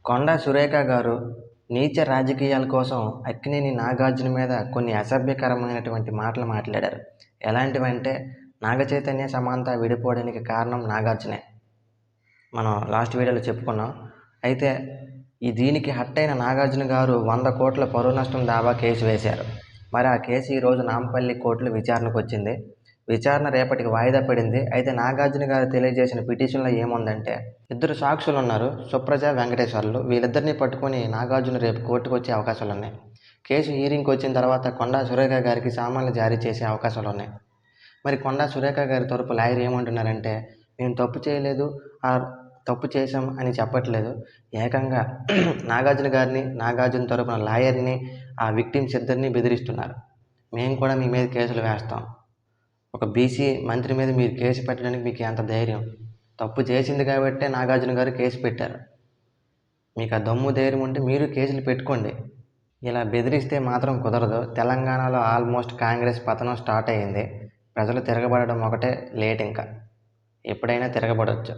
కొండా సురేఖ గారు నీచ రాజకీయాల కోసం అక్కినేని నాగార్జున మీద కొన్ని అసభ్యకరమైనటువంటి మాటలు మాట్లాడారు. ఎలాంటివంటే నాగచైతన్య సమాంత విడిపోవడానికి కారణం నాగార్జునే. మనం లాస్ట్ వీడియోలో చెప్పుకున్నాం. అయితే దీనికి హర్ట్ అయిన నాగార్జున గారు 100 కోట్ల పరువు నష్టం దావా కేసు వేశారు. మరి ఆ కేసు ఈరోజు నాంపల్లి కోర్టులో విచారణకు వచ్చింది. విచారణ రేపటికి వాయిదా పడింది. అయితే నాగార్జున గారు తెలియజేసిన పిటిషన్లో ఏముందంటే, ఇద్దరు సాక్షులు ఉన్నారు, సుప్రజ, వెంకటేశ్వర్లు. వీళ్ళిద్దరిని పట్టుకొని నాగార్జున రేపు కోర్టుకు వచ్చే అవకాశాలు ఉన్నాయి. కేసు హీరింగ్కి వచ్చిన తర్వాత కొండా సురేఖ గారికి సామాన్లు జారీ చేసే అవకాశాలు ఉన్నాయి. మరి కొండా సురేఖ గారి తరపు లాయర్ ఏమంటున్నారంటే, మేము తప్పు చేయలేదు, తప్పు చేశాం అని చెప్పట్లేదు. ఏకంగా నాగార్జున గారిని, నాగార్జున తరపున లాయర్ని, ఆ విక్టిమ్స్ ఇద్దరిని బెదిరిస్తున్నారు. మేము కూడా మీ మీద కేసులు వేస్తాం. ఒక బీసీ మంత్రి మీద మీరు కేసు పెట్టడానికి మీకు ఎంత ధైర్యం? తప్పు చేసింది కాబట్టే నాగార్జున గారు కేసు పెట్టారు. మీకు ఆ దమ్ము ధైర్యం ఉంటే మీరు కేసులు పెట్టుకోండి. ఇలా బెదిరిస్తే మాత్రం కుదరదు. తెలంగాణలో ఆల్మోస్ట్ కాంగ్రెస్ పతనం స్టార్ట్ అయ్యింది. ప్రజలు తిరగబడడం ఒకటే లేట్. ఇంకా ఎప్పుడైనా తిరగబడవచ్చు.